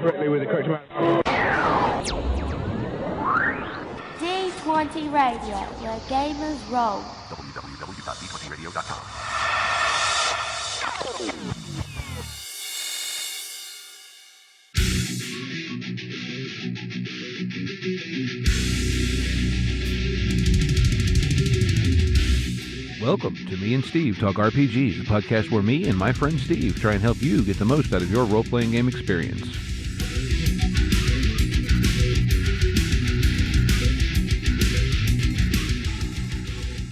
correctly with the correct amount. D20 Radio, where gamers roll. www.d20radio.com. Welcome to Me and Steve Talk RPGs, a podcast where me and my friend Steve try and help you get the most out of your role-playing game experience.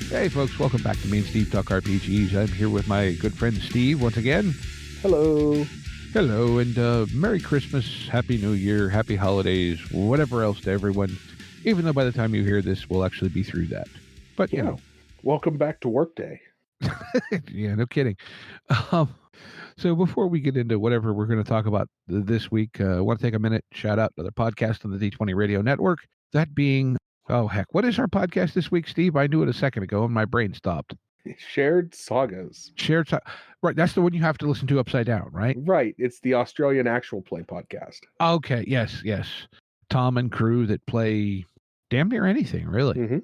Hey folks, welcome back to Me and Steve Talk RPGs. I'm here with my good friend Steve once again. Hello. Hello, and Merry Christmas, Happy New Year, Happy Holidays, whatever else to everyone, even though by the time you hear this, we'll actually be through that. But, you know. Welcome back to Workday. Yeah, no kidding. So before we get into whatever we're going to talk about this week, I want to take a minute, shout out to the podcast on the D20 Radio Network. That being, oh heck, what is our podcast this week, Steve? I knew it a second ago and my brain stopped. Shared Sagas. Right, that's the one you have to listen to upside down, right? Right, it's the Australian Actual Play podcast. Okay, yes. Tom and crew that play damn near anything, really.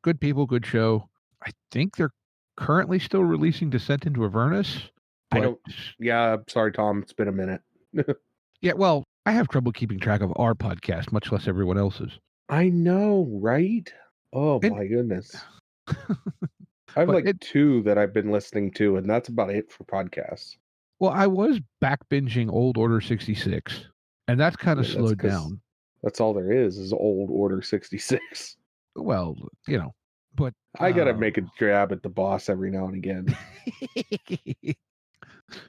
Good people, good show. I think they're currently still releasing Descent into Avernus. I'm sorry, Tom. It's been a minute. Yeah, well, I have trouble keeping track of our podcast, much less everyone else's. I know, right? Oh, my goodness. I have two that I've been listening to, and that's about it for podcasts. Well, I was back binging Old Order 66, and that's kind of slowed down. That's all there is Old Order 66. Well, you know, but I gotta make a jab at the boss every now and again.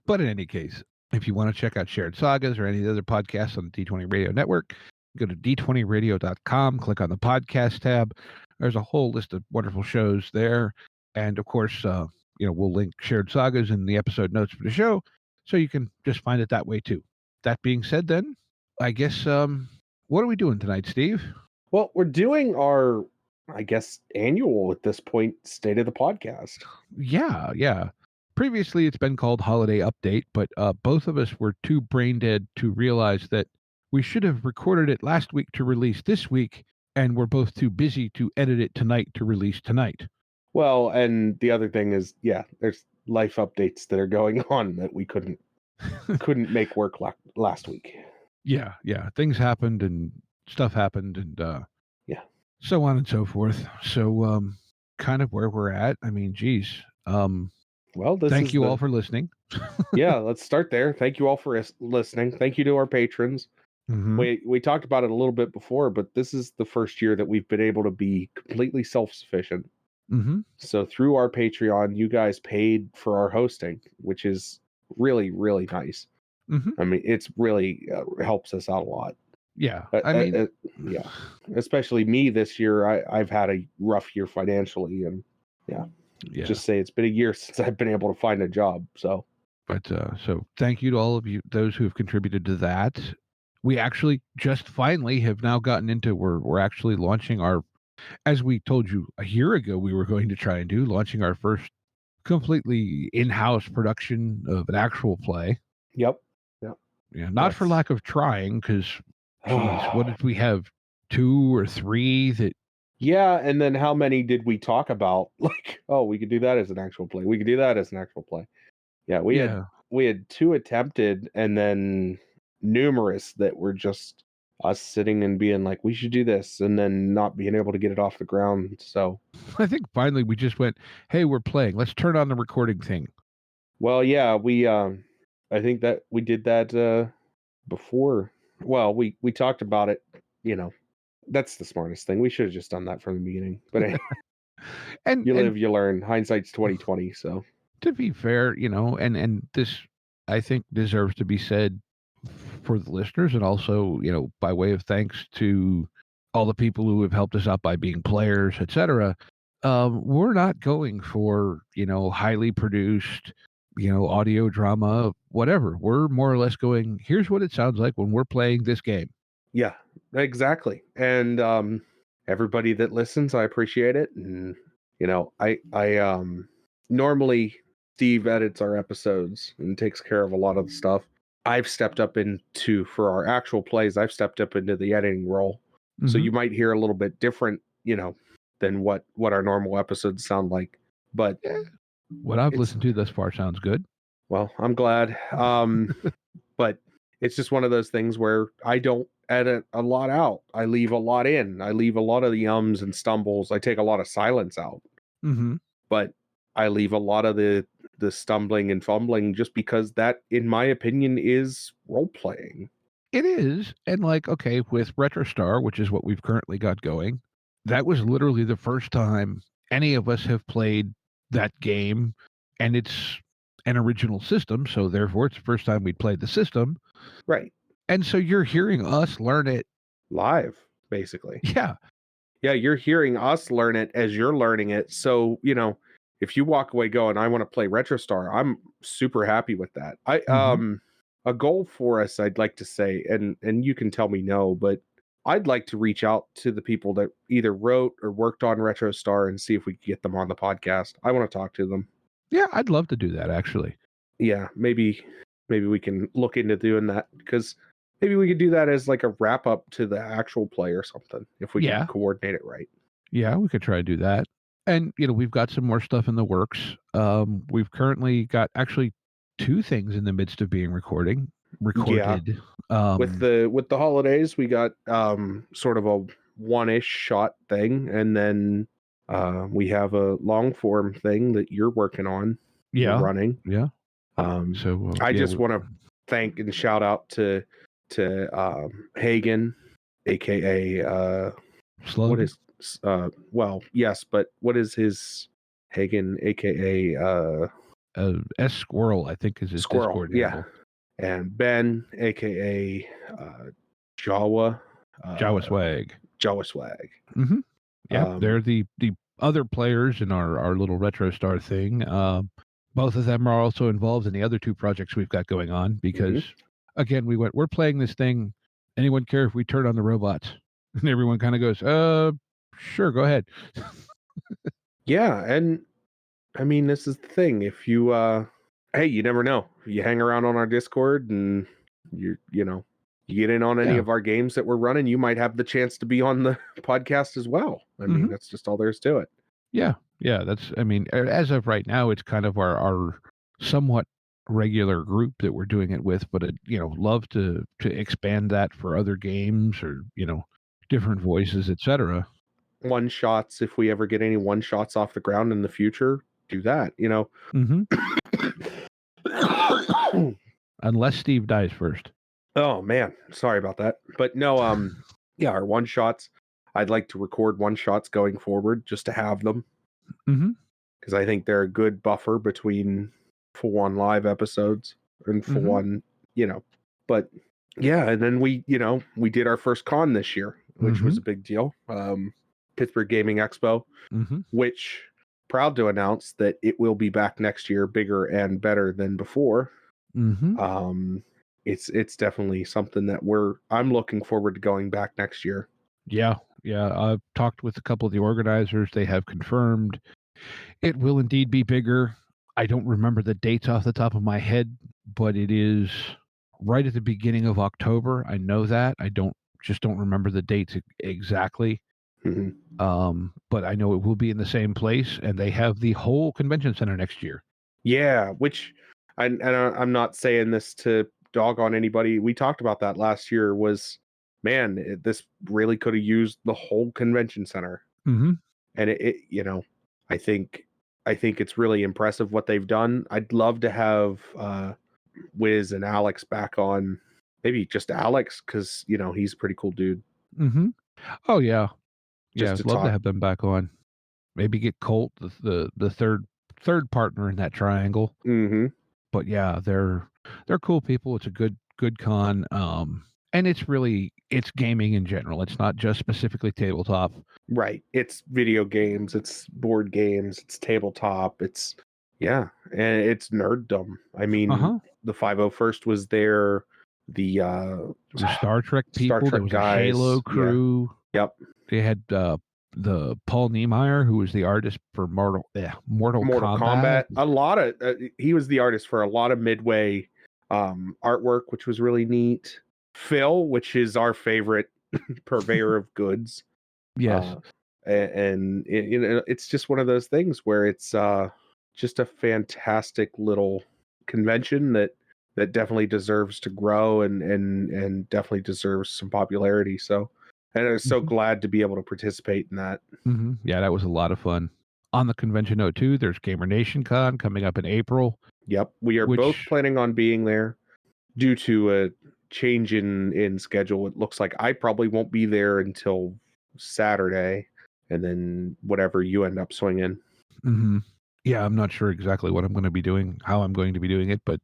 But in any case, if you want to check out Shared Sagas or any of the other podcasts on the D20 Radio Network, go to d20radio.com, click on the podcast tab. There's a whole list of wonderful shows there. And of course, we'll link Shared Sagas in the episode notes for the show, so you can just find it that way too. That being said, then, I guess, what are we doing tonight, Steve? Well, we're doing our, I guess, annual at this point state of the podcast. Yeah. Previously, it's been called Holiday Update, but both of us were too brain dead to realize that we should have recorded it last week to release this week, and we're both too busy to edit it tonight to release tonight. Well, and the other thing is, there's life updates that are going on that we couldn't make work last week. Yeah. Things happened and stuff happened and so on and so forth. So kind of where we're at. I mean, geez. Well, thank you all for listening. Yeah, let's start there. Thank you all for listening. Thank you to our patrons. Mm-hmm. We talked about it a little bit before, but this is the first year that we've been able to be completely self-sufficient. Mm-hmm. So through our Patreon, you guys paid for our hosting, which is really, really nice. Mm-hmm. I mean, it's really helps us out a lot. Yeah, especially me this year. I've had a rough year financially, and just say it's been a year since I've been able to find a job. So thank you to all of you, those who have contributed to that. We actually just finally have now gotten into we're actually launching our, as we told you a year ago, we were going to try and do launching our first completely in-house production of an actual play. Yep. Yeah, not for lack of trying, because what did we have? 2 or 3 that? Yeah, and then how many did we talk about? Like, we could do that as an actual play. We could do that as an actual play. Yeah, we had 2 attempted, and then numerous that were just us sitting and being like, we should do this, and then not being able to get it off the ground. So I think finally we just went, hey, we're playing. Let's turn on the recording thing. Well, yeah, we I think that we did that before. Well, we talked about it, that's the smartest thing. We should have just done that from the beginning. But and you live, you learn. Hindsight's 20/20. So to be fair, and this I think deserves to be said for the listeners, and also, by way of thanks to all the people who have helped us out by being players, etc. We're not going for, highly produced, audio drama, whatever. We're more or less going, here's what it sounds like when we're playing this game. Yeah, exactly. And everybody that listens, I appreciate it. And, I normally Steve edits our episodes and takes care of a lot of the stuff. I've stepped up into, for our actual plays, I've stepped up into the editing role. So you might hear a little bit different, than what our normal episodes sound like. But what I've listened to thus far sounds good. Well, I'm glad. But it's just one of those things where I don't edit a lot out. I leave a lot in. I leave a lot of the ums and stumbles. I take a lot of silence out. But I leave a lot of the stumbling and fumbling just because that, in my opinion, is role playing. It is. And like, okay, with RetroStar, which is what we've currently got going, that was literally the first time any of us have played that game, and it's an original system, so therefore it's the first time we'd played the system. Right. And so you're hearing us learn it live, basically. Yeah. Yeah, you're hearing us learn it as you're learning it. So, if you walk away going, I want to play RetroStar, I'm super happy with that. A goal for us, I'd like to say, and you can tell me no, but I'd like to reach out to the people that either wrote or worked on RetroStar and see if we can get them on the podcast. I want to talk to them. Yeah, I'd love to do that, actually. Yeah, maybe we can look into doing that, because maybe we could do that as like a wrap up to the actual play or something, if we can coordinate it right. Yeah, we could try to do that. And, we've got some more stuff in the works. We've currently got actually 2 things in the midst of being recorded. Yeah. With the holidays, we got sort of a one-ish shot thing, and then we have a long form thing that you're working on. Running. Yeah. So I just want to thank and shout out to Hagen, aka Slug? what is well, yes, but what is his Hagen, aka S Squirrel, I think is his Squirrel, Discord handle. And Ben, aka Jawa Swag. Jawa Swag. Yeah, they're the other players in our little RetroStar thing. Both of them are also involved in the other 2 projects we've got going on, because again, we're playing this thing. Anyone care if we turn on the robots? And everyone kind of goes, sure, go ahead. Yeah, and I mean, this is the thing. If you hey, you never know. You hang around on our Discord and you get in on any of our games that we're running, you might have the chance to be on the podcast as well. I mean, that's just all there is to it. Yeah. That's, I mean, as of right now, it's kind of our somewhat regular group that we're doing it with, but love to expand that for other games or, different voices, etc. One shots, if we ever get any one shots off the ground in the future, do that, Unless Steve dies first. Oh man, sorry about that. But no, our one shots, I'd like to record one shots going forward just to have them. Because I think they're a good buffer between full on live episodes and full on, but yeah. And then we did our first con this year, which was a big deal. Pittsburgh Gaming Expo, which proud to announce that it will be back next year, bigger and better than before. It's definitely something that I'm looking forward to going back next year. Yeah. I've talked with a couple of the organizers. They have confirmed it will indeed be bigger. I don't remember the dates off the top of my head, but it is right at the beginning of October. I know that. I don't remember the dates exactly. But I know it will be in the same place, and they have the whole convention center next year. Yeah, which I'm not saying this to dog on anybody. We talked about that last year. Man, this really could have used the whole convention center. And it I think it's really impressive what they've done. I'd love to have Wiz and Alex back on. Maybe just Alex, because he's a pretty cool dude. Oh yeah. I'd love to have them back on. Maybe get Colt, the third partner in that triangle. But yeah, they're cool people. It's a good con. And it's gaming in general. It's not just specifically tabletop. Right. It's video games, it's board games, it's tabletop, and it's nerddom. I mean, the 501st was there, the Star Trek people, there was guys, a Halo crew. Yeah. Yep. They had the Paul Niemeyer, who was the artist for Mortal Kombat. A lot of he was the artist for a lot of Midway artwork, which was really neat. Phil, which is our favorite purveyor of goods. Yes. And it's just one of those things where it's just a fantastic little convention that definitely deserves to grow and definitely deserves some popularity. So, and I was so glad to be able to participate in that. Yeah, that was a lot of fun. On the convention note too, there's Gamer Nation Con coming up in April. Yep, we are both planning on being there. Due to a change in schedule, it looks like I probably won't be there until Saturday, and then whatever you end up swinging. Yeah, I'm not sure exactly what I'm going to be doing, how I'm going to be doing it, but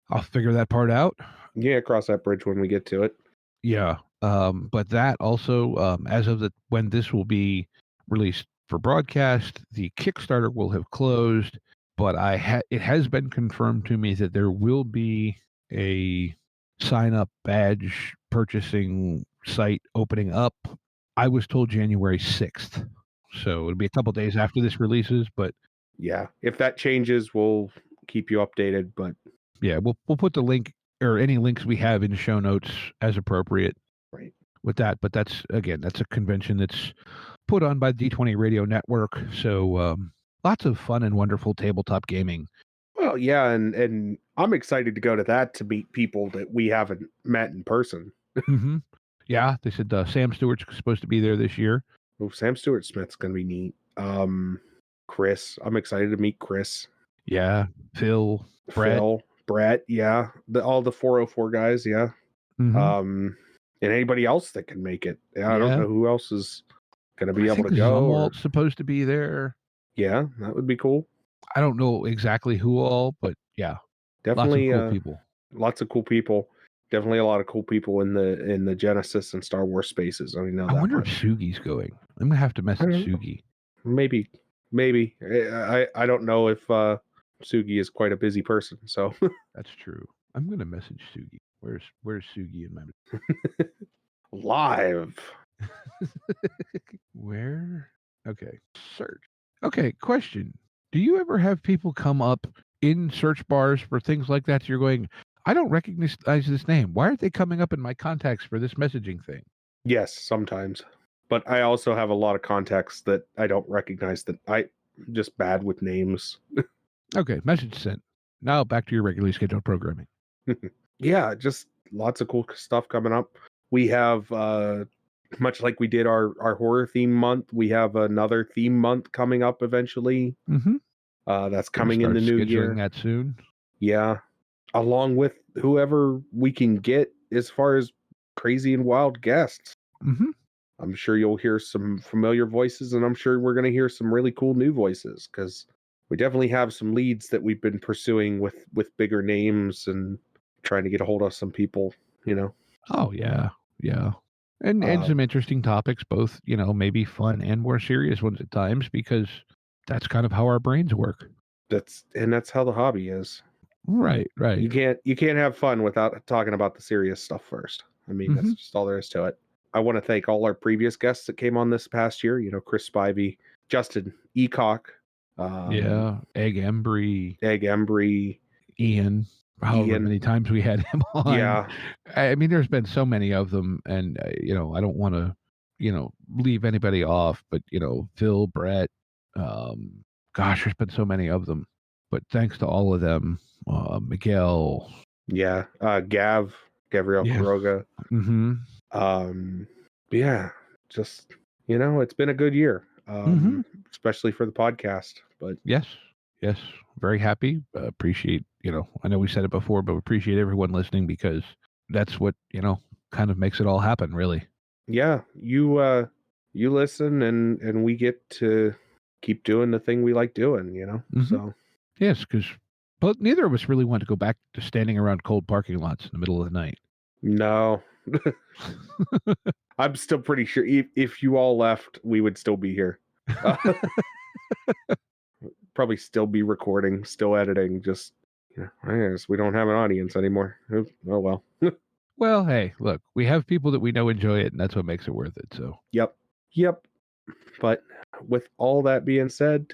I'll figure that part out. Yeah, cross that bridge when we get to it. Yeah, but that also, as of when this will be released for broadcast, the Kickstarter will have closed, but it has been confirmed to me that there will be a sign-up badge purchasing site opening up. I was told January 6th, so it'll be a couple days after this releases, but yeah, if that changes, we'll keep you updated. But yeah, we'll put the link or any links we have in show notes as appropriate. Right. With that, but that's a convention that's put on by the D20 Radio Network. So lots of fun and wonderful tabletop gaming. Well, yeah, and I'm excited to go to that to meet people that we haven't met in person. Yeah, they said Sam Stewart's supposed to be there this year. Oh, Sam Stewart Smith's going to be neat. Chris, I'm excited to meet Chris. Yeah, Phil, Brett, yeah, all the 404 guys, yeah. And anybody else that can make it. Yeah, I don't know who else is going to be able to go. Zumwalt's supposed to be there. Yeah, that would be cool. I don't know exactly who all, but yeah, definitely lots of cool people. Lots of cool people. Definitely a lot of cool people in the Genesis and Star Wars spaces. I mean, I wonder if Sugi's going. I'm gonna have to message Sugi. Maybe. I don't know if Sugi is quite a busy person. So that's true. I'm gonna message Sugi. Where's Sugi in my live? Where? Okay, search. Okay, question. Do you ever have people come up in search bars for things like that? You're going, I don't recognize this name. Why aren't they coming up in my contacts for this messaging thing? Yes, sometimes. But I also have a lot of contacts that I don't recognize that I'm just bad with names. Okay, message sent. Now back to your regularly scheduled programming. Yeah, just lots of cool stuff coming up. We have, much like we did our horror theme month, we have another theme month coming up eventually. That's coming in the new year. That soon. Yeah, along with whoever we can get as far as crazy and wild guests. I'm sure you'll hear some familiar voices, and I'm sure we're going to hear some really cool new voices, because we definitely have some leads that we've been pursuing with bigger names and trying to get a hold of some people, you know. Oh yeah, and some interesting topics, both maybe fun and more serious ones at times, because that's kind of how our brains work. That's how the hobby is. Right. You can't have fun without talking about the serious stuff first. I mean, that's just all there is to it. I want to thank all our previous guests that came on this past year. Chris Spivey, Justin Eacock, Egg Embry, Ian. However many times we had him on. Yeah, I mean, there's been so many of them, and I don't want to, leave anybody off. But Phil, Brett, gosh, there's been so many of them. But thanks to all of them, Miguel. Yeah, Gabriel Quiroga. Yeah, just it's been a good year, especially for the podcast. But yes, very happy. Appreciate I know we said it before, but appreciate everyone listening, because that's what kind of makes it all happen, really. Yeah, you listen, and we get to keep doing the thing we like doing. So yes, because but neither of us really want to go back to standing around cold parking lots in the middle of the night. No. I'm still pretty sure if you all left, we would still be here. Probably still be recording, still editing. Just I guess we don't have an audience anymore. Oh well. Well, hey, look, we have people that we know enjoy it, and that's what makes it worth it. So yep. But with all that being said,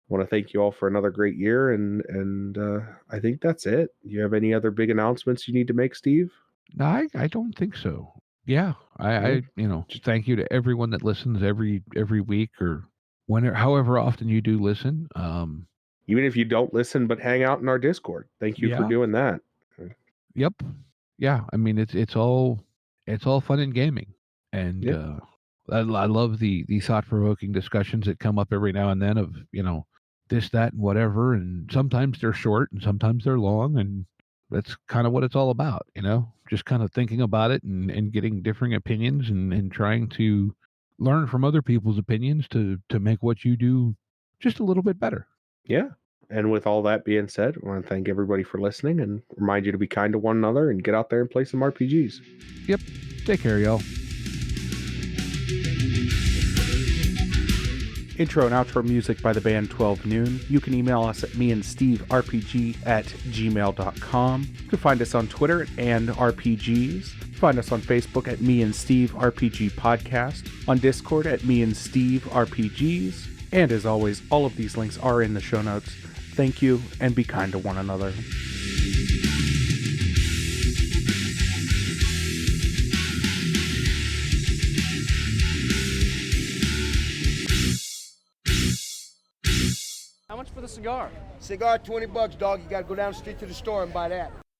want to thank you all for another great year, and I think that's it. You have any other big announcements you need to make, Steve? No, I don't think so. Yeah, I thank you to everyone that listens every week or whenever, however often you do listen. Even if you don't listen but hang out in our Discord, thank you for Yeah. doing that. Yep. Yeah, I mean it's all fun and gaming, and Yeah. I love the thought provoking discussions that come up every now and then of this, that, and whatever, and sometimes they're short and sometimes they're long, and that's kind of what it's all about, just kind of thinking about it and getting differing opinions and trying to learn from other people's opinions to make what you do just a little bit better. Yeah. And with all that being said, I want to thank everybody for listening and remind you to be kind to one another and get out there and play some RPGs. Yep. Take care, y'all. Intro and outro music by the band 12 Noon. You can email us at meandsteverpg@gmail.com. You can find us on Twitter at @RPGs. Find us on Facebook at Me and Steve RPG Podcast. On Discord at Me and Steve RPGs. And as always, all of these links are in the show notes. Thank you, and be kind to one another. How much for the cigar? Cigar, $20, dog. You gotta go down the street to the store and buy that.